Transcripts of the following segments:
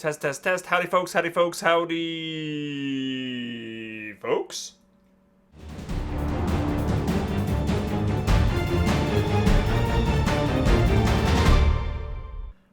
Test, test, test. Howdy, folks. Howdy, folks. Howdy, folks.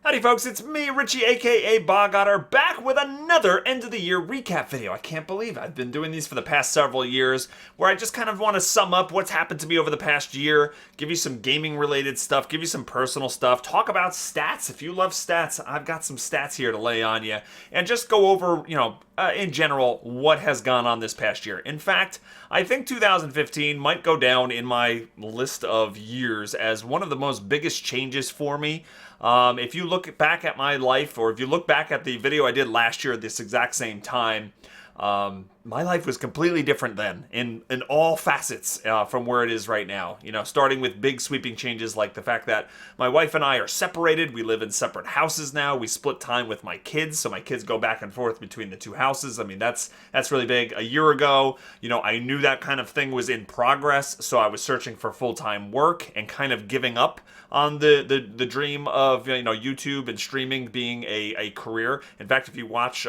Howdy folks, it's me, Richie, aka Bog Otter, back with another end of the year recap video. I can't believe I've been doing these for the past several years, where I just kind of want to sum up what's happened to me over the past year, give you some gaming related stuff, give you some personal stuff, talk about stats. If you love stats, I've got some stats here to lay on you, and just go over, in general, what has gone on this past year. In fact, I think 2015 might go down in my list of years as one of the most biggest changes for me. If you look back at my life, or if you look back at the video I did last year at this exact same time, my life was completely different then in all facets from where it is right now. Starting with big sweeping changes like the fact that my wife and I are separated. We live in separate houses now. We split time with my kids, so my kids go back and forth between the two houses. I mean, that's really big. A year ago, I knew that kind of thing was in progress, so I was searching for full-time work and kind of giving up on the dream of YouTube and streaming being a career. In fact, if you watch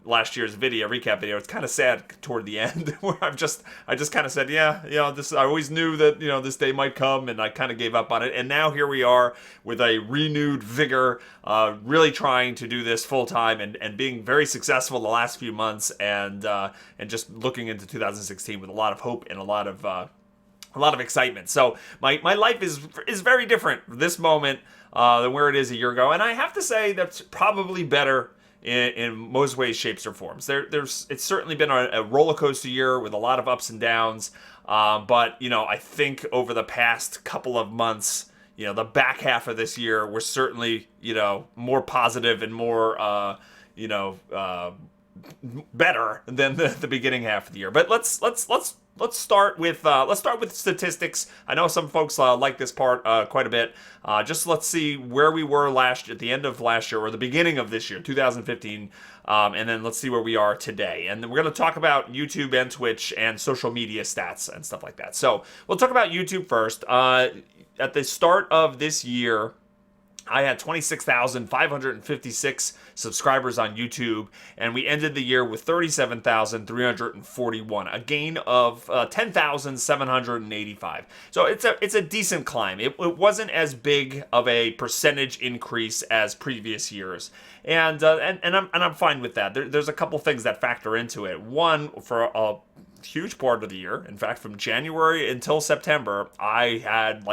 last year's recap video, it's kind of sad toward the end where I just kind of said, this, I always knew that this day might come, and I kind of gave up on it. And now here we are with a renewed vigor, really trying to do this full time and being very successful the last few months, and just looking into 2016 with a lot of hope and a lot of excitement. So my life is very different this moment than where it is a year ago, and I have to say that's probably better in most ways, shapes, or forms. It's certainly been a roller coaster year with a lot of ups and downs, but I think over the past couple of months, the back half of this year was certainly more positive and more better than the beginning half of the year. But let's start with statistics. I know some folks like this part quite a bit. Just let's see where we were at the end of last year, or the beginning of this year, 2015, and then let's see where we are today. And then we're going to talk about YouTube and Twitch and social media stats and stuff like that. So we'll talk about YouTube first. At the start of this year, I had 26,556 subscribers on YouTube, and we ended the year with 37,341, a gain of 10,785. So it's a decent climb. It wasn't as big of a percentage increase as previous years, and I'm fine with that. There's a couple things that factor into it. One, for a huge part of the year, in fact, from January until September, I had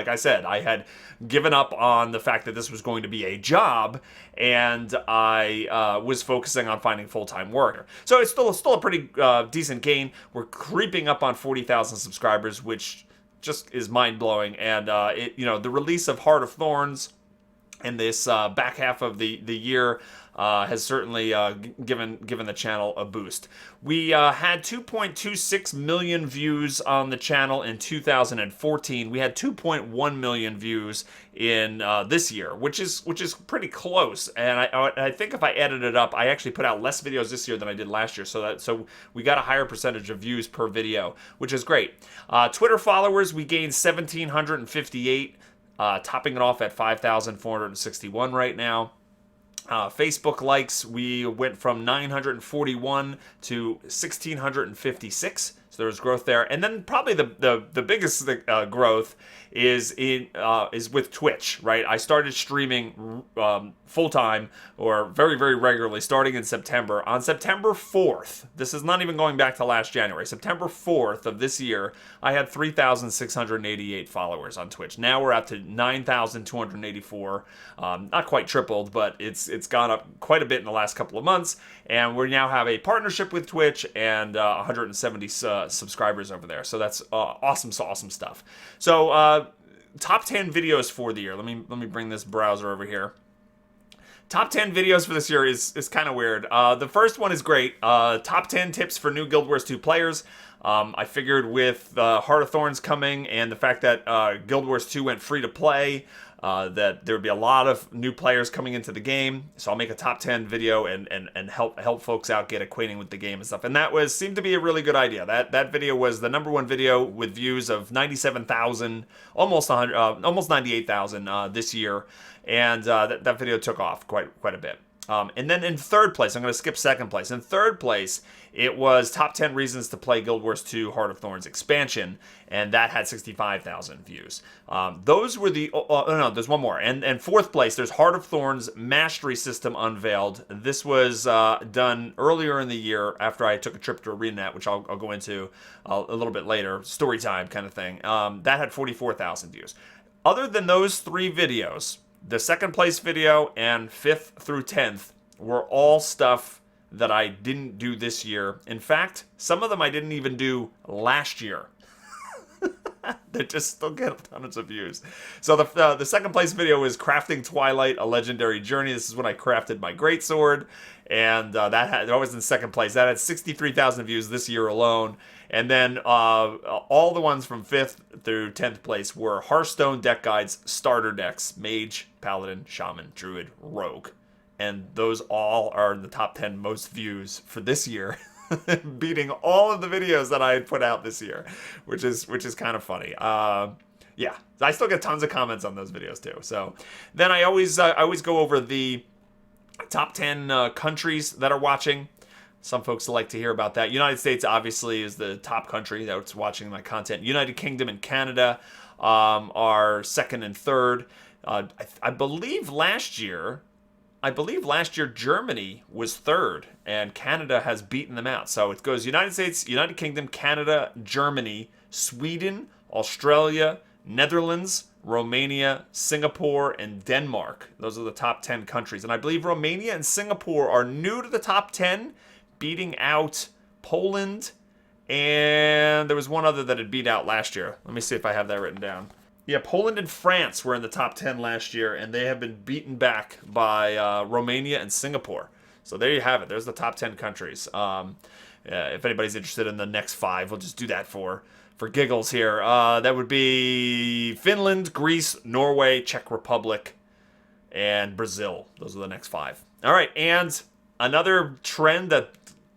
given up on the fact that this was going to be a job, and I was focusing on finding full-time work. So it's still a pretty decent gain. We're creeping up on 40,000 subscribers, which just is mind-blowing. And the release of Heart of Thorns in this back half of the year has certainly given the channel a boost. We had 2.26 million views on the channel in 2014. We had 2.1 million views in this year, which is pretty close. And I think if I added it up, I actually put out less videos this year than I did last year. So we got a higher percentage of views per video, which is great. Twitter followers, we gained 1,758. Topping it off at 5,461 right now. Facebook likes, we went from 941 to 1,656. So there was growth there, and then probably the biggest growth is with Twitch, right? I started streaming full time, or very, very regularly, starting in September. On September 4th, this is not even going back to last January. September 4th of this year, I had 3,688 followers on Twitch. Now we're up to 9,284. Not quite tripled, but it's gone up quite a bit in the last couple of months, and we now have a partnership with Twitch and 170 subscribers over there. So that's awesome stuff. So top 10 videos for the year. Let me bring this browser over here. Top 10 videos for this year is kind of weird. The first one is great. Top 10 tips for new Guild Wars 2 players. I figured with Heart of Thorns coming and the fact that Guild Wars 2 went free to play, that there would be a lot of new players coming into the game. So I'll make a top 10 video and help folks out get acquainted with the game and stuff. And that seemed to be a really good idea. That video was the number one video with views of 97,000, almost 98,000 this year. And that video took off quite a bit. And then in third place, I'm going to skip second place. In third place, it was top 10 reasons to play Guild Wars 2 Heart of Thorns expansion, and that had 65,000 views. Those were the... no, there's one more. And fourth place, there's Heart of Thorns Mastery System unveiled. This was done earlier in the year after I took a trip to ArenaNet, which I'll go into a little bit later. Story time kind of thing. That had 44,000 views. Other than those three videos, the second place video and 5th through 10th were all stuff that I didn't do this year. In fact, some of them I didn't even do last year. They just still get tons of views. So the second place video is Crafting Twilight, A Legendary Journey. This is when I crafted my greatsword. And that was in second place. That had 63,000 views this year alone. And then all the ones from 5th through 10th place were Hearthstone deck guides, starter decks, Mage, Paladin, Shaman, Druid, Rogue. And those all are in the top 10 most views for this year, beating all of the videos that I had put out this year, which is kind of funny. Yeah, I still get tons of comments on those videos too. So then I always go over the top 10 countries that are watching. Some folks like to hear about that. United States obviously is the top country that's watching my content. United Kingdom and Canada are second and third. I believe last year Germany was third, and Canada has beaten them out. So it goes United States, United Kingdom, Canada, Germany, Sweden, Australia, Netherlands, Romania, Singapore, and Denmark. Those are the top 10 countries. And I believe Romania and Singapore are new to the top 10, beating out Poland, and there was one other that had beat out last year. Let me see if I have that written down. Yeah, Poland and France were in the top 10 last year, and they have been beaten back by Romania and Singapore. So there you have it. There's the top 10 countries. If anybody's interested in the next 5, we'll just do that for giggles here. That would be Finland, Greece, Norway, Czech Republic, and Brazil. Those are the next 5. All right, and another trend that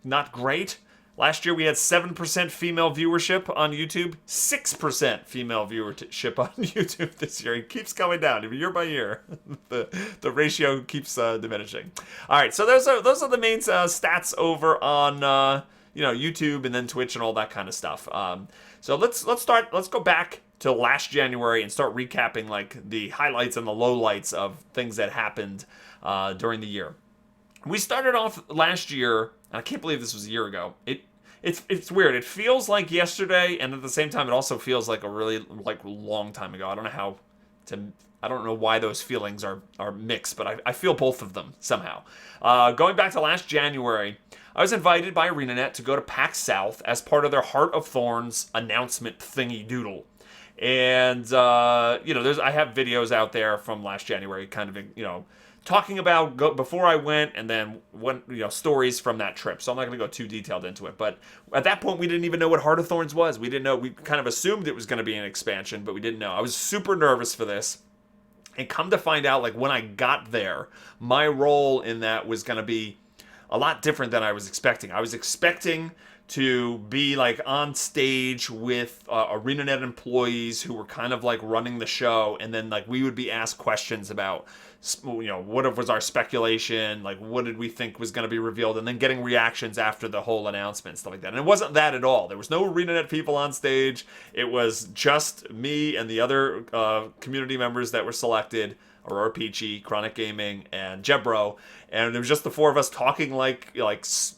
not great. Last year we had 7% female viewership on YouTube, 6% female viewership on YouTube this year. It keeps going down year by year. The ratio keeps diminishing. All right, so those are the main stats over on YouTube and then Twitch and all that kind of stuff. So let's go back to last January and start recapping like the highlights and the lowlights of things that happened during the year. We started off last year, and I can't believe this was a year ago. It's weird. It feels like yesterday, and at the same time, it also feels like a really long time ago. I don't know why those feelings are mixed, but I feel both of them somehow. Going back to last January, I was invited by ArenaNet to go to PAX South as part of their Heart of Thorns announcement thingy doodle. And I have videos out there from last January, kind of talking about before I went, and then stories from that trip. So I'm not going to go too detailed into it. But at that point, we didn't even know what Heart of Thorns was. We didn't know. We kind of assumed it was going to be an expansion, but we didn't know. I was super nervous for this. And come to find out, like when I got there, my role in that was going to be a lot different than I was expecting. I was expecting to be like on stage with ArenaNet employees who were kind of like running the show, and then like we would be asked questions about what was our speculation, like what did we think was going to be revealed, and then getting reactions after the whole announcement, stuff like that. And it wasn't that at all. There was no ArenaNet people on stage. It was just me and the other community members that were selected, Aurora Peachy, Chronic Gaming, and Jebro, and it was just the 4 of us talking like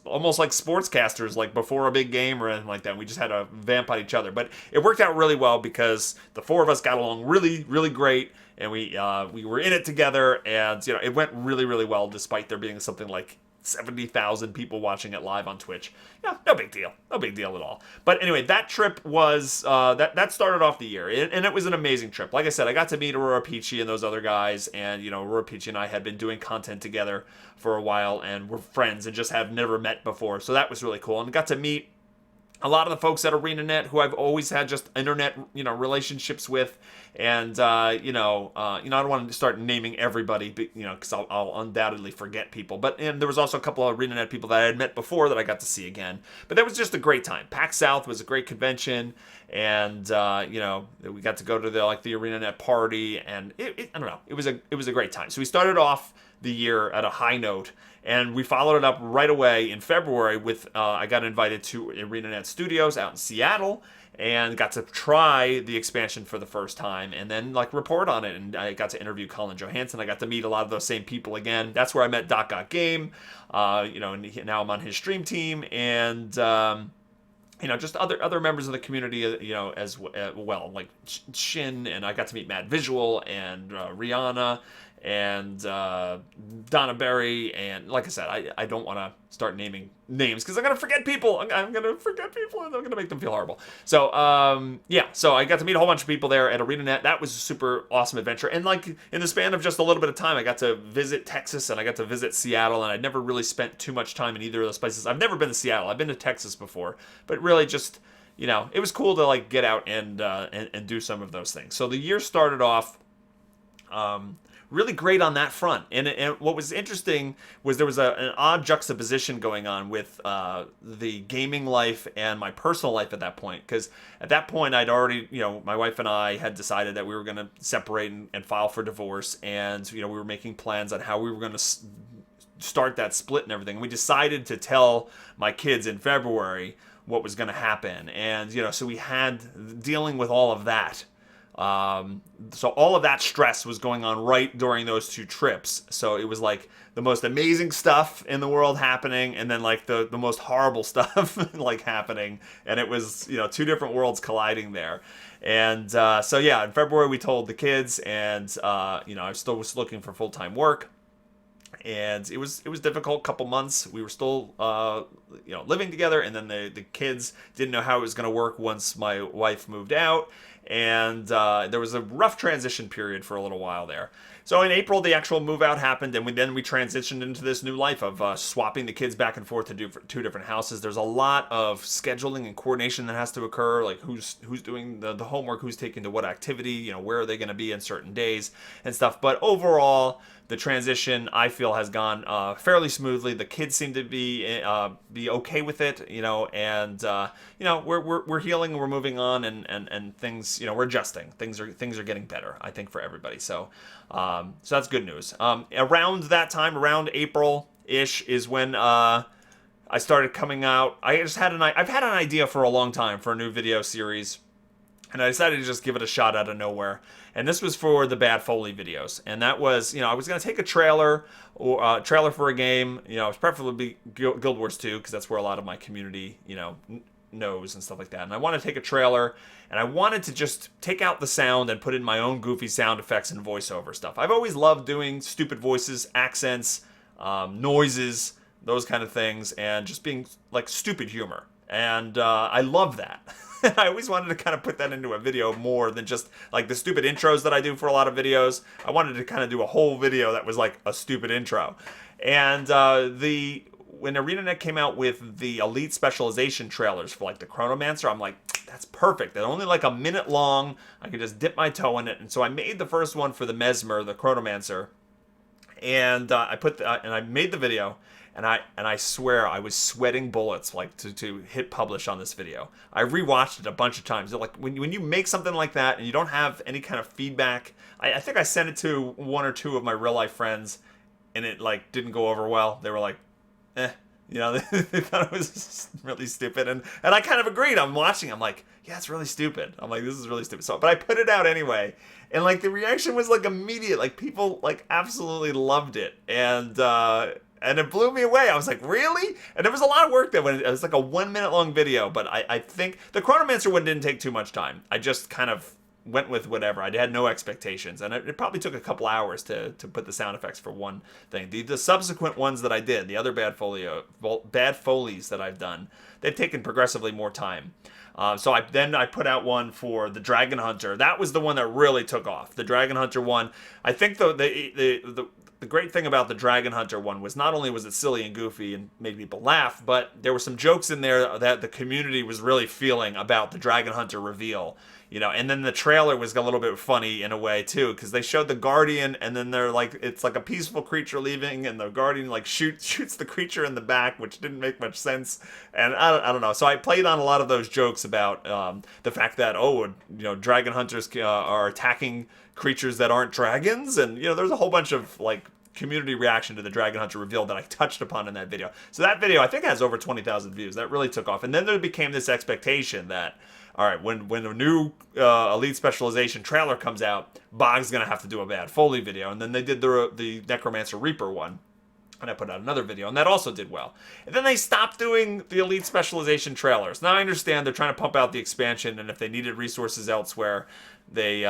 almost like sportscasters, like before a big game or anything like that. We just had to vamp on each other, but it worked out really well because the 4 of us got along really, really great, and we were in it together, and it went really, really well despite there being something like 70,000 people watching it live on Twitch. Yeah, no big deal at all. But anyway, that trip was that started off the year, and it was an amazing trip. Like I said, I got to meet Aurora Peachy and those other guys, and Aurora Peachy and I had been doing content together for a while, and we're friends and just have never met before. So that was really cool, and got to meet a lot of the folks at ArenaNet who I've always had just internet, relationships with, and I don't want to start naming everybody, because I'll undoubtedly forget people. And there was also a couple of ArenaNet people that I had met before that I got to see again. But that was just a great time. PAX South was a great convention, and we got to go to the ArenaNet party, and I don't know, it was a great time. So we started off the year at a high note. And we followed it up right away in February with I got invited to ArenaNet Studios out in Seattle and got to try the expansion for the first time and then like report on it. And I got to interview Colin Johansson. I got to meet a lot of those same people again. That's where I met Doc Got Game. And now I'm on his stream team and just other members of the community, as well, like Shin, and I got to meet Matt Visual and Rihanna and Donna Berry, and like I said, I don't want to start naming names because I'm gonna forget people. I'm gonna forget people, and I'm gonna make them feel horrible. So so I got to meet a whole bunch of people there at ArenaNet. That was a super awesome adventure, and like in the span of just a little bit of time, I got to visit Texas and I got to visit Seattle, and I'd never really spent too much time in either of those places. I've never been to Seattle. I've been to Texas before, but really just it was cool to like get out and do some of those things. So the year started off really great on that front. And what was interesting was there was an odd juxtaposition going on with the gaming life and my personal life at that point. Because at that point, I'd already, my wife and I had decided that we were going to separate and file for divorce. And, we were making plans on how we were going to start that split and everything. And we decided to tell my kids in February what was going to happen. And, so we had dealing with all of that. So all of that stress was going on right during those two trips. So it was like the most amazing stuff in the world happening, and then like the most horrible stuff like happening. And it was, two different worlds colliding there. And in February we told the kids, and I still was looking for full-time work. And it was difficult. Couple months we were still living together, and then the kids didn't know how it was going to work once my wife moved out. And there was a rough transition period for a little while there. So in April, the actual move out happened, and then we transitioned into this new life of swapping the kids back and forth to do two different houses. There's a lot of scheduling and coordination that has to occur, like who's doing the homework, who's taking to what activity, where are they going to be in certain days and stuff. But overall, the transition, I feel, has gone fairly smoothly. The kids seem to be okay with it, and we're healing, we're moving on, and things, we're adjusting. Things are getting better, I think, for everybody. So that's good news. Around that time, around April-ish, is when I started coming out. I've had an idea for a long time for a new video series, and I decided to just give it a shot out of nowhere. And this was for the Bad Foley videos. And that was, I was going to take a trailer or trailer for a game. It was preferably Guild Wars 2, because that's where a lot of my community, knows and stuff like that. And I wanted to take a trailer, and I wanted to just take out the sound and put in my own goofy sound effects and voiceover stuff. I've always loved doing stupid voices, accents, noises, those kind of things, and just being like stupid humor. And I love that. I always wanted to kind of put that into a video more than just like the stupid intros that I do for a lot of videos. I wanted to kind of do a whole video that was like a stupid intro. And when ArenaNet came out with the Elite Specialization trailers for like the Chronomancer, I'm like, that's perfect. They're only like a minute long. I could just dip my toe in it. And so I made the first one for the Mesmer, the Chronomancer. And I made the video. And I swear I was sweating bullets like to hit publish on this video. I rewatched it a bunch of times. Like when you make something like that and you don't have any kind of feedback, I think I sent it to one or two of my real life friends, and it like didn't go over well. They were like, they thought it was really stupid, and I kind of agreed. I'm watching, I'm like, yeah, it's really stupid. I'm like, this is really stupid. So, but I put it out anyway, and like the reaction was like immediate. Like people like absolutely loved it, and it blew me away. I was like, really? And there was a lot of work that went. It was like a 1 minute long video, but I think the Chronomancer one didn't take too much time. I just kind of went with whatever. I had no expectations, and it probably took a couple hours to put the sound effects for one thing. The subsequent ones that I did, the other Bad Foleys that I've done, they've taken progressively more time. So I put out one for the Dragon Hunter. That was the one that really took off. The Dragon Hunter one. I think the great thing about the Dragon Hunter one was not only was it silly and goofy and made people laugh, but there were some jokes in there that the community was really feeling about the Dragon Hunter reveal. And then the trailer was a little bit funny in a way too, because they showed the Guardian, and then they're like, it's like a peaceful creature leaving, and the Guardian like shoots the creature in the back, which didn't make much sense. And I don't know. So I played on a lot of those jokes about the fact that Dragon Hunters are attacking creatures that aren't dragons, and there's a whole bunch of like community reaction to the Dragon Hunter reveal that I touched upon in that video. So that video, I think, has over 20,000 views. That really took off. And then there became this expectation that, all right, when a new Elite Specialization trailer comes out, Bog's going to have to do a bad Foley video. And then they did the Necromancer Reaper one. And I put out another video, and that also did well. And then they stopped doing the Elite Specialization trailers. Now, I understand they're trying to pump out the expansion, and if they needed resources elsewhere, they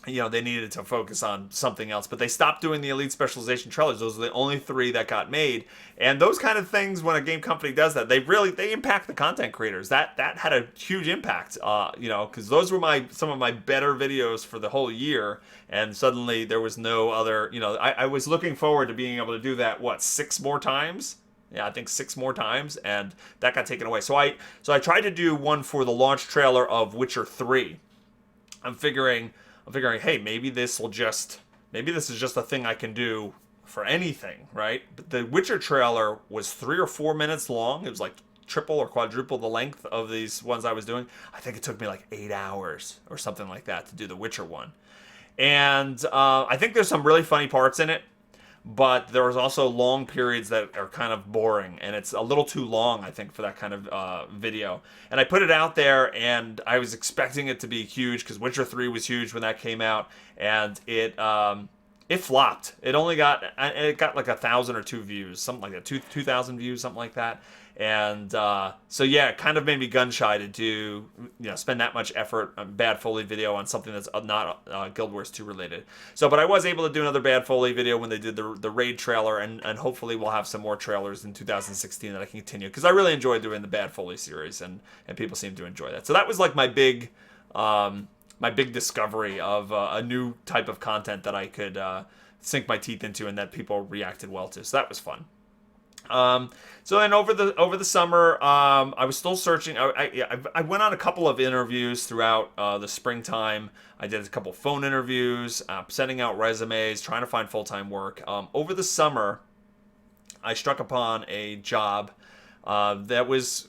they needed to focus on something else. But they stopped doing the Elite Specialization trailers. Those are the only 3 that got made. And those kind of things, when a game company does that, they impact the content creators. That had a huge impact, because those were some of my better videos for the whole year. And suddenly there was no other, I was looking forward to being able to do that, 6 more times? Yeah, I think 6 more times, and that got taken away. So I tried to do one for the launch trailer of Witcher 3. I'm figuring, hey, maybe this is just a thing I can do for anything, right? But the Witcher trailer was 3 or 4 minutes long. It was like triple or quadruple the length of these ones I was doing. I think it took me like 8 hours or something like that to do the Witcher one. And I think there's some really funny parts in it, but there was also long periods that are kind of boring, and it's a little too long, I think, for that kind of video. And I put it out there, and I was expecting it to be huge, because Witcher 3 was huge when that came out, and it flopped. It got like 1,000 or 2 views, something like that, 2,000 views, something like that. And so yeah, it kind of made me gun shy to do, spend that much effort on bad Foley video on something that's not Guild Wars 2 related. So, but I was able to do another bad Foley video when they did the raid trailer, and hopefully we'll have some more trailers in 2016 that I can continue, because I really enjoyed doing the bad Foley series, and people seem to enjoy that. So that was like my big discovery of a new type of content that I could sink my teeth into and that people reacted well to. So that was fun. So then over the summer, I was still searching. I went on a couple of interviews throughout the springtime. I did a couple phone interviews, sending out resumes, trying to find full-time work. Over the summer, I struck upon a job it was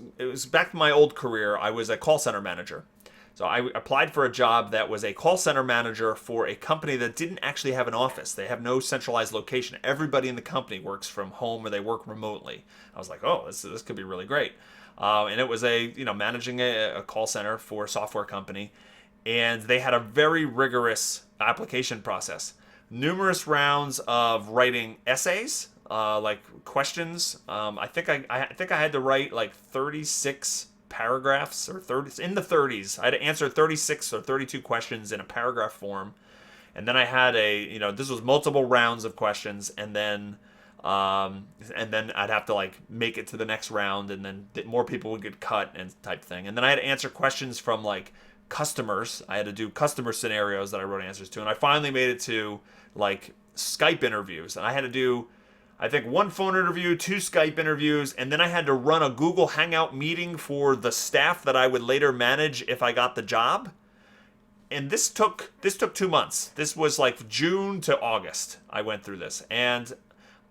back in my old career. I was a call center manager. So I applied for a job that was a call center manager for a company that didn't actually have an office. They have no centralized location. Everybody in the company works from home, or they work remotely. I was like, oh, this could be really great. And it was managing a call center for a software company. And they had a very rigorous application process. Numerous rounds of writing essays, like questions. I think I had to write like 36 paragraphs, or 30 in the 30s. I had to answer 36 or 32 questions in a paragraph form, and then I had this was multiple rounds of questions, and then I'd have to like make it to the next round, and then more people would get cut and type thing, and then I had to answer questions from like customers. I had to do customer scenarios that I wrote answers to, and I finally made it to like Skype interviews, and I had to do, I think, 1 phone interview, 2 Skype interviews, and then I had to run a Google Hangout meeting for the staff that I would later manage if I got the job. And this took 2 months. This was like June to August. I went through this, and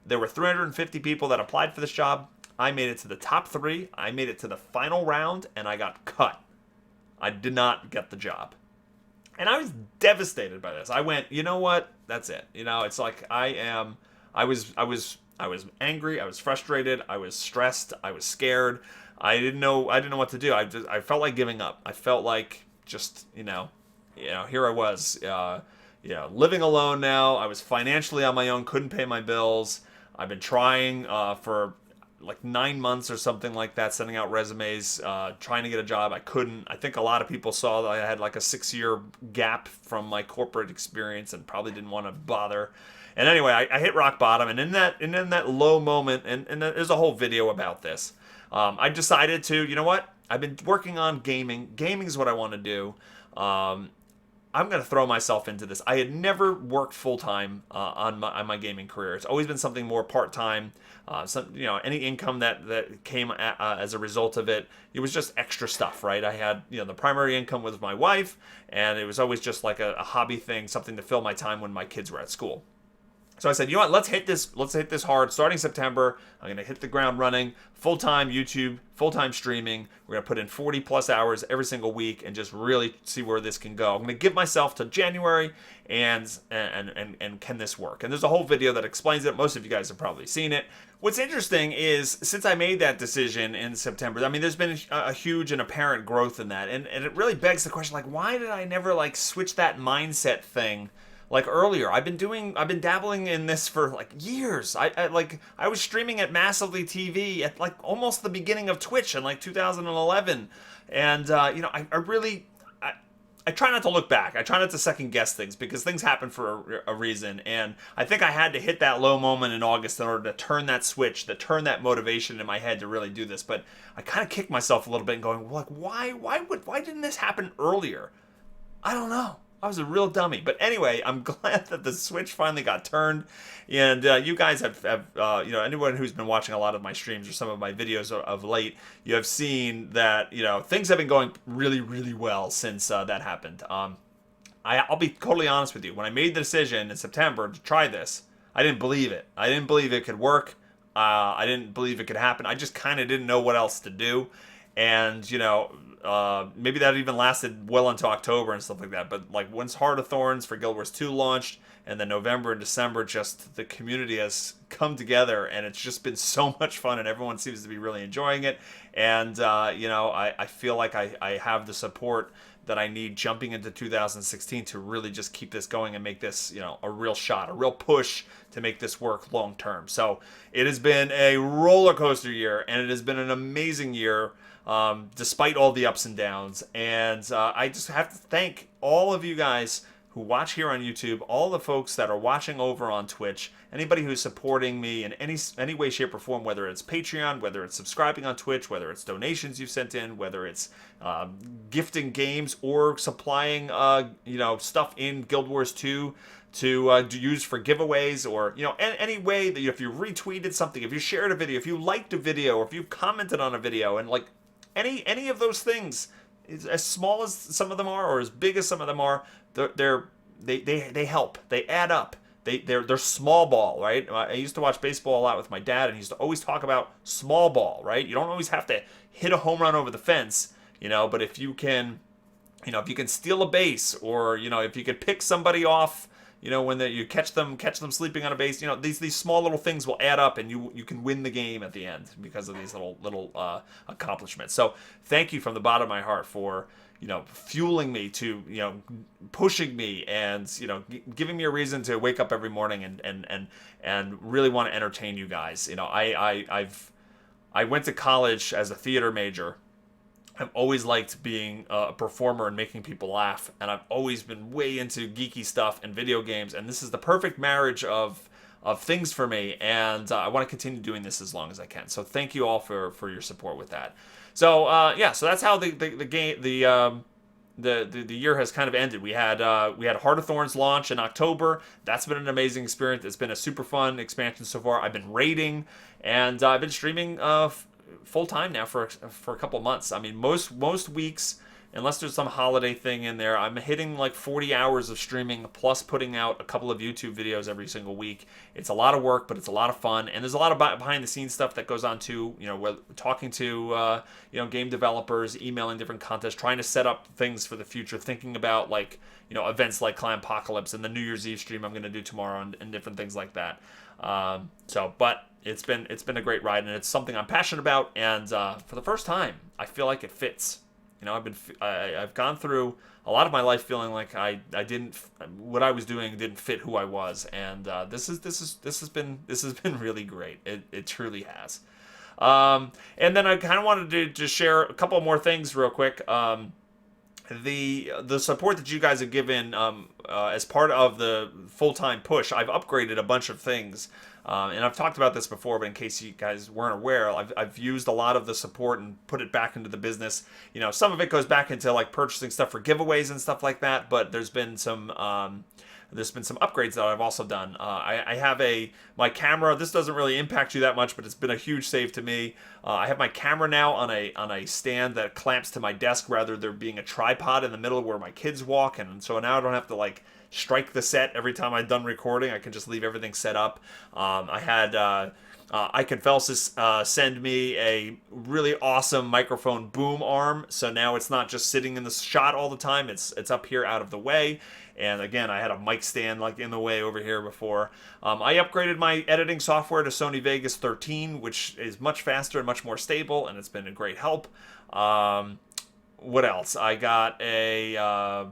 there were 350 people that applied for this job. I made it to the top 3. I made it to the final round, and I got cut. I did not get the job. And I was devastated by this. I went, you know what? That's it. It's like I was angry. I was frustrated. I was stressed. I was scared. I didn't know what to do. I felt like giving up. I felt like just here I was, living alone now. I was financially on my own. Couldn't pay my bills. I've been trying for like 9 months or something like that, sending out resumes, trying to get a job. I couldn't. I think a lot of people saw that I had like a 6-year gap from my corporate experience and probably didn't want to bother. And anyway, I hit rock bottom, and in that low moment, and there's a whole video about this, I decided to, you know what? I've been working on gaming. Gaming is what I want to do. I'm going to throw myself into this. I had never worked full-time on my gaming career. It's always been something more part-time. Any income that came as a result of it, it was just extra stuff, right? I had, the primary income was my wife, and it was always just like a hobby thing, something to fill my time when my kids were at school. So I said, you know what? Let's hit this hard. Starting September, I'm gonna hit the ground running, full-time YouTube, full-time streaming. We're gonna put in 40 plus hours every single week and just really see where this can go. I'm gonna give myself to January, and can this work? And there's a whole video that explains it. Most of you guys have probably seen it. What's interesting is, since I made that decision in September, I mean, there's been a huge and apparent growth in that, and it really begs the question, like, why did I never like switch that mindset thing? Like earlier, I've been dabbling in this for like years. I was streaming at Massively TV at like almost the beginning of Twitch in like 2011, and I try not to look back. I try not to second guess things, because things happen for a reason, and I think I had to hit that low moment in August in order to turn that switch, to turn that motivation in my head to really do this. But I kind of kicked myself a little bit and going, well, like, why didn't this happen earlier? I don't know. I was a real dummy. But anyway, I'm glad that the switch finally got turned. And you guys have anyone who's been watching a lot of my streams or some of my videos of late, you have seen that, things have been going really, really well since that happened. I'll be totally honest with you. When I made the decision in September to try this, I didn't believe it. I didn't believe it could work. I didn't believe it could happen. I just kind of didn't know what else to do. And, maybe that even lasted well into October and stuff like that. But like, once Heart of Thorns for Guild Wars 2 launched, and then November and December, just the community has come together, and it's just been so much fun, and everyone seems to be really enjoying it. And, I feel like I have the support that I need jumping into 2016 to really just keep this going and make this, a real shot, a real push to make this work long term. So it has been a roller coaster year, and it has been an amazing year. Despite all the ups and downs. And I just have to thank all of you guys who watch here on YouTube, all the folks that are watching over on Twitch, anybody who's supporting me in any way, shape, or form, whether it's Patreon, whether it's subscribing on Twitch, whether it's donations you've sent in, whether it's gifting games or supplying stuff in Guild Wars 2 to use for giveaways, or any way that if you retweeted something, if you shared a video, if you liked a video, or if you commented on a video, and like any of those things, as small as some of them are or as big as some of them are, they help. They add up. They're small ball, right? I used to watch baseball a lot with my dad, and he used to always talk about small ball, right? You don't always have to hit a home run over the fence, but if you can, if you can steal a base, or if you could pick somebody off, when you catch them sleeping on a base, these small little things will add up, and you can win the game at the end because of these little accomplishments. So thank you from the bottom of my heart for fueling me to pushing me, and giving me a reason to wake up every morning and really want to entertain you guys. I went to college as a theater major. I've always liked being a performer and making people laugh, and I've always been way into geeky stuff and video games, and this is the perfect marriage of things for me, and I want to continue doing this as long as I can. So thank you all for your support with that. So so that's how the year has kind of ended. We had Heart of Thorns launch in October. That's been an amazing experience. It's been a super fun expansion so far. I've been raiding, and I've been streaming full time now for a couple months. I mean, most weeks, unless there's some holiday thing in there, I'm hitting like 40 hours of streaming, plus putting out a couple of YouTube videos every single week. It's a lot of work, but it's a lot of fun, and there's a lot of behind the scenes stuff that goes on too. We're talking to game developers, emailing different contests, trying to set up things for the future, thinking about like events like Climapocalypse and the New Year's Eve stream I'm going to do tomorrow, and different things like that. But it's been a great ride, and it's something I'm passionate about, and for the first time, I feel like it fits. I've gone through a lot of my life feeling like what I was doing didn't fit who I was, and this has been really great. It truly has. And then I kind of wanted to just share a couple more things real quick. The support that you guys have given as part of the full-time push, I've upgraded a bunch of things. And I've talked about this before, but in case you guys weren't aware, I've used a lot of the support and put it back into the business. Some of it goes back into like purchasing stuff for giveaways and stuff like that, but there's been some upgrades that I've also done. I have my camera. This doesn't really impact you that much, but it's been a huge save to me. I have my camera now on a stand that clamps to my desk, rather there being a tripod in the middle where my kids walk, and so now I don't have to like strike the set every time I'm done recording. I can just leave everything set up. I had Icon Felsis send me a really awesome microphone boom arm, so now it's not just sitting in the shot all the time. It's up here out of the way. And again, I had a mic stand like in the way over here before. I upgraded my editing software to Sony Vegas 13, which is much faster and much more stable, and it's been a great help. What else? I got a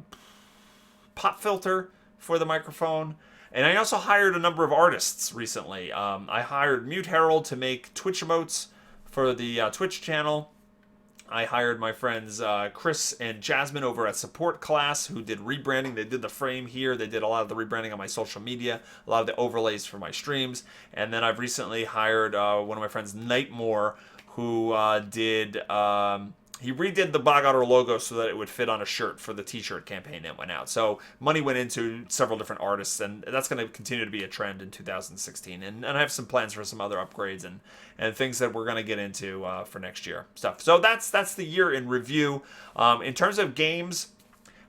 pop filter for the microphone. And I also hired a number of artists recently. I hired Mute Herald to make Twitch emotes for the Twitch channel. I hired my friends Chris and Jasmine over at Support Class, who did rebranding. They did the frame here. They did a lot of the rebranding on my social media, a lot of the overlays for my streams. And then I've recently hired one of my friends, Nightmore, who he redid the Bog Otter logo so that it would fit on a shirt for the t-shirt campaign that went out. So money went into several different artists, and that's going to continue to be a trend in 2016. And I have some plans for some other upgrades and things that we're going to get into for next year stuff. So that's the year in review. In terms of games,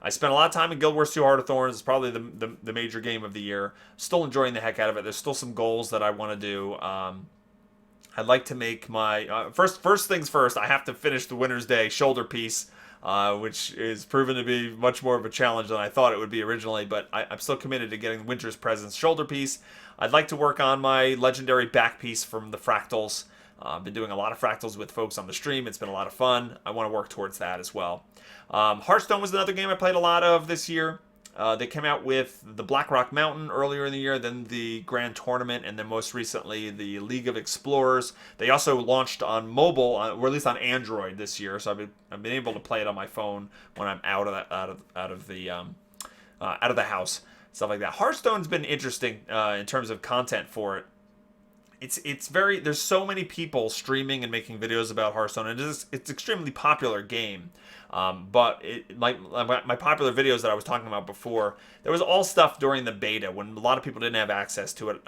I spent a lot of time in Guild Wars 2 Heart of Thorns. It's probably the major game of the year. Still enjoying the heck out of it. There's still some goals that I want to do. I'd like to make my first things first. I have to finish the Winter's Day shoulder piece, which is proven to be much more of a challenge than I thought it would be originally. But I'm still committed to getting Winter's Presents shoulder piece. I'd like to work on my legendary back piece from the Fractals. I've been doing a lot of Fractals with folks on the stream. It's been a lot of fun. I want to work towards that as well. Hearthstone was another game I played a lot of this year. They came out with the Black Rock Mountain earlier in the year, then the Grand Tournament, and then most recently the League of Explorers. They also launched on mobile, or at least on Android this year, so I've been able to play it on my phone when I'm out of the house, stuff like that. Hearthstone's been interesting in terms of content for it. There's so many people streaming and making videos about Hearthstone, and it's an extremely popular game. But my popular videos that I was talking about before, there was all stuff during the beta when a lot of people didn't have access to it.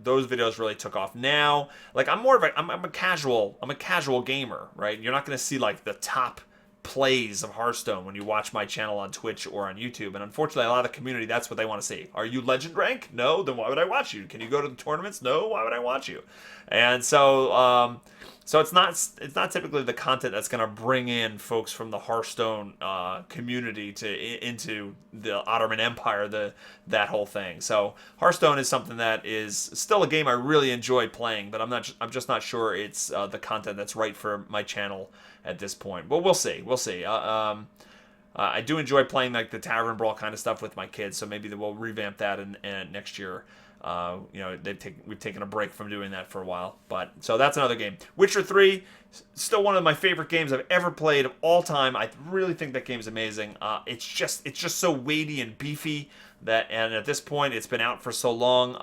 Those videos really took off. Now, like I'm a casual gamer, right? You're not going to see like the top plays of Hearthstone when you watch my channel on Twitch or on YouTube, and unfortunately a lot of the community, that's what they want to see. Are you legend rank? No, then why would I watch you? Can you go to the tournaments? No, why would I watch you? And so it's not typically the content that's going to bring in folks from the Hearthstone community into the Ottoman Empire, that whole thing. So Hearthstone is something that is still a game I really enjoy playing, but I'm just not sure it's the content that's right for my channel at this point. But we'll see. I do enjoy playing like the Tavern Brawl kind of stuff with my kids, so maybe we'll revamp that in next year. We've taken a break from doing that for a while, but so that's another game. Witcher 3, still one of my favorite games I've ever played of all time. I really think that game's amazing. It's just so weighty and beefy and at this point it's been out for so long.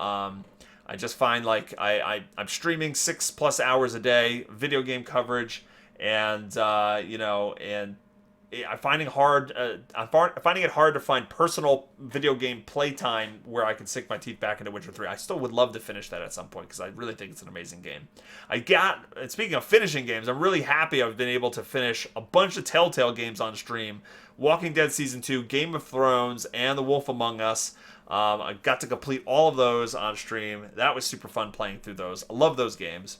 I just find like I'm streaming 6+ hours a day, video game coverage, and I'm finding it hard to find personal video game playtime where I can sink my teeth back into Witcher 3. I still would love to finish that at some point because I really think it's an amazing game. And speaking of finishing games, I'm really happy I've been able to finish a bunch of Telltale games on stream. Walking Dead Season 2, Game of Thrones, and The Wolf Among Us. I got to complete all of those on stream. That was super fun playing through those. I love those games.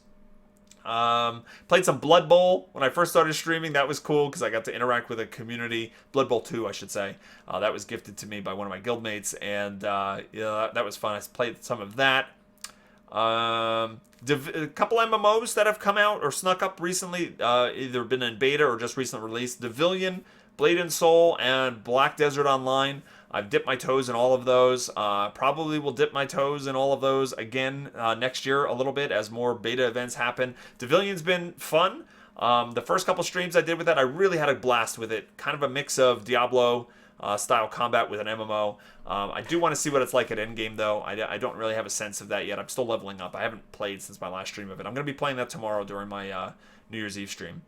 Played some Blood Bowl when I first started streaming. That was cool because I got to interact with a community. Blood Bowl 2, I should say. That was gifted to me by one of my guildmates, and that was fun. I played some of that. A couple MMOs that have come out or snuck up recently, either been in beta or just recently released. Devilion, Blade and Soul, and Black Desert Online. I've dipped my toes in all of those. Probably will dip my toes in all of those again next year a little bit as more beta events happen. Devilion's been fun. The first couple streams I did with that, I really had a blast with it. Kind of a mix of Diablo style combat with an MMO. I do want to see what it's like at endgame though. I don't really have a sense of that yet. I'm still leveling up. I haven't played since my last stream of it. I'm going to be playing that tomorrow during my New Year's Eve stream.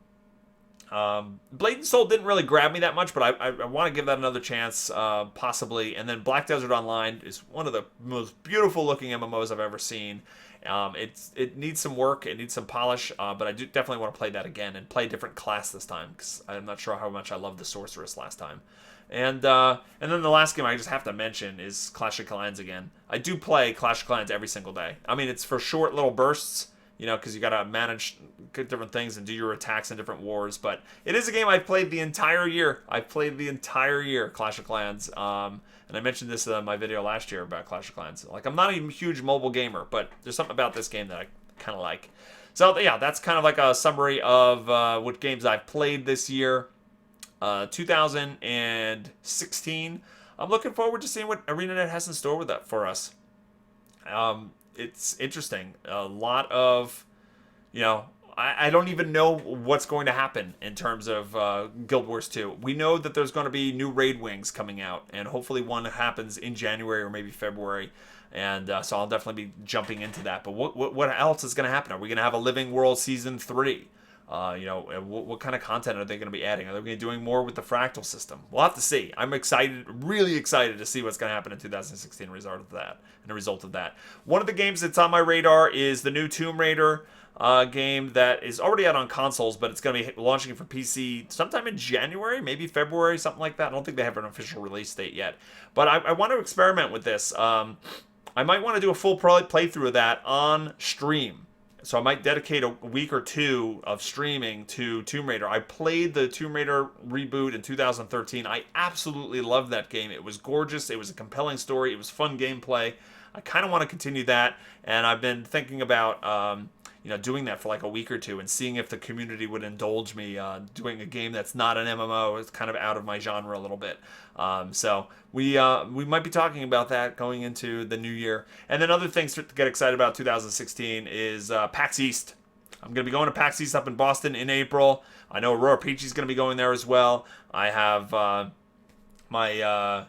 Blade and Soul didn't really grab me that much, but I want to give that another chance, possibly. And then Black Desert Online is one of the most beautiful looking MMOs I've ever seen. It needs some work, it needs some polish, but I do definitely want to play that again and play a different class this time because I'm not sure how much I loved the Sorceress last time. And then the last game I just have to mention is Clash of Clans again. I do play Clash of Clans every single day. I mean, it's for short little bursts, because you got to manage different things and do your attacks in different wars. But it is a game I've played the entire year. I've played the entire year, Clash of Clans. And I mentioned this in my video last year about Clash of Clans. Like, I'm not a huge mobile gamer, but there's something about this game that I kind of like. So, yeah, that's kind of like a summary of what games I've played this year. 2016. I'm looking forward to seeing what ArenaNet has in store with that for us. It's interesting. A lot of, I don't even know what's going to happen in terms of Guild Wars 2. We know that there's going to be new raid wings coming out, and hopefully one happens in January or maybe February. And so I'll definitely be jumping into that. But what else is going to happen? Are we going to have a Living World Season 3? What kind of content are they going to be adding? Are they going to be doing more with the fractal system? We'll have to see. I'm excited, really excited to see what's going to happen in 2016 as a result of that. One of the games that's on my radar is the new Tomb Raider game that is already out on consoles, but it's going to be launching for PC sometime in January, maybe February, something like that. I don't think they have an official release date yet. But I want to experiment with this. I might want to do a full playthrough of that on stream. So I might dedicate a week or two of streaming to Tomb Raider. I played the Tomb Raider reboot in 2013. I absolutely loved that game. It was gorgeous. It was a compelling story. It was fun gameplay. I kind of want to continue that, and I've been thinking about doing that for like a week or two and seeing if the community would indulge me doing a game that's not an MMO. It's kind of out of my genre a little bit. So we might be talking about that going into the new year. And then other things to get excited about 2016 is PAX East. I'm going to be going to PAX East up in Boston in April. I know Aurora Peachy's going to be going there as well. I have my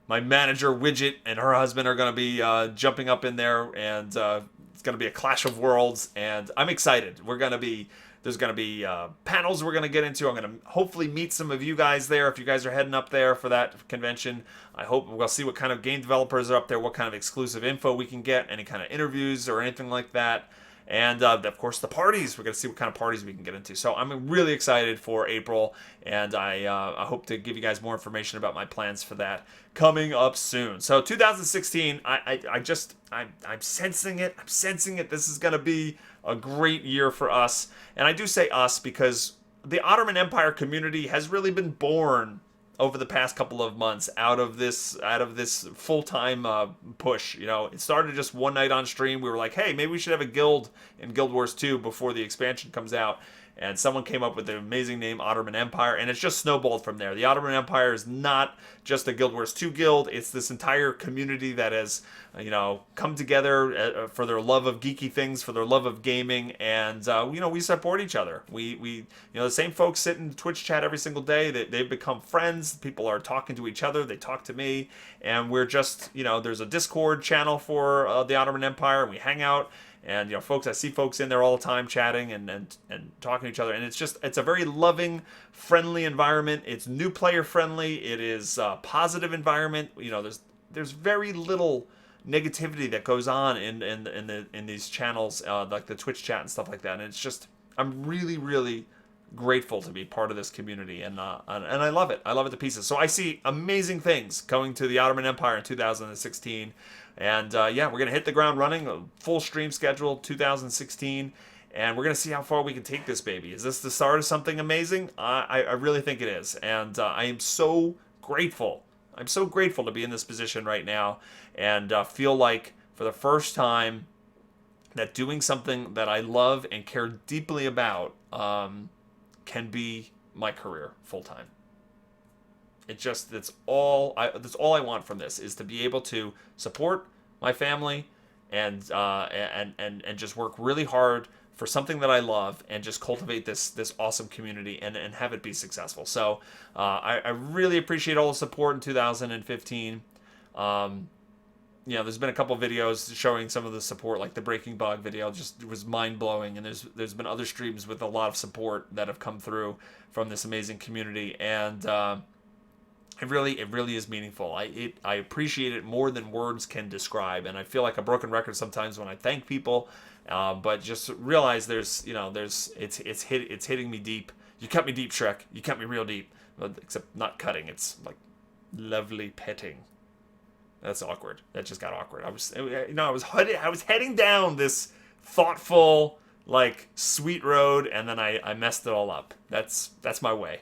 manager Widget and her husband are going to be jumping up in there, and it's going to be a clash of worlds, and I'm excited. There's going to be panels we're going to get into. I'm going to hopefully meet some of you guys there if you guys are heading up there for that convention. I hope we'll see what kind of game developers are up there, what kind of exclusive info we can get, any kind of interviews or anything like that. And, of course, the parties. We're going to see what kind of parties we can get into. So I'm really excited for April, and I hope to give you guys more information about my plans for that coming up soon. So 2016, I'm sensing it. I'm sensing it. This is going to be a great year for us. And I do say us because the Ottoman Empire community has really been born over the past couple of months out of this full-time push. It started just one night on stream. We were like, hey, maybe we should have a guild in Guild Wars 2 before the expansion comes out. And someone came up with the amazing name Ottoman Empire, and it's just snowballed from there. The Ottoman Empire is not just a Guild Wars 2 guild. It's this entire community that has, come together for their love of geeky things, for their love of gaming, and, we support each other. We the same folks sit in Twitch chat every single day. They've become friends. People are talking to each other. They talk to me, and we're just, there's a Discord channel for the Ottoman Empire, and we hang out. And, I see folks in there all the time chatting and talking to each other. And it's a very loving, friendly environment. It's new player friendly. It is a positive environment. There's very little negativity that goes on in these channels, like the Twitch chat and stuff like that. And it's just, I'm really, really grateful to be part of this community. And I love it. I love it to pieces. So I see amazing things coming to the Ottoman Empire in 2016. And we're going to hit the ground running, a full stream schedule 2016, and we're going to see how far we can take this baby. Is this the start of something amazing? I really think it is, and I am so grateful. I'm so grateful to be in this position right now and feel like for the first time that doing something that I love and care deeply about can be my career full-time. That's all I want from this, is to be able to support my family and just work really hard for something that I love and just cultivate this awesome community and have it be successful. So I really appreciate all the support in 2015. There's been a couple videos showing some of the support, like the Breaking Bug video, just was mind-blowing, and there's been other streams with a lot of support that have come through from this amazing community, and it really is meaningful. I appreciate it more than words can describe, and I feel like a broken record sometimes when I thank people, but just realize it's hitting me deep. You cut me deep, Shrek. You cut me real deep, except not cutting. It's like Lovely petting. That's awkward. That just got awkward. I was heading down this thoughtful, like, sweet road, and then I messed it all up. That's my way.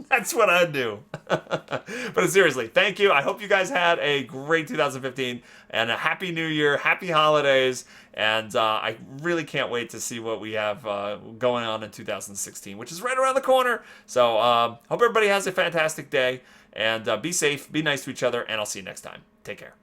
That's what I do. But seriously, thank you. I hope you guys had a great 2015 and a happy new year, happy holidays, and I really can't wait to see what we have going on in 2016, which is right around the corner. So hope everybody has a fantastic day, and be safe, be nice to each other, and I'll see you next time. Take care.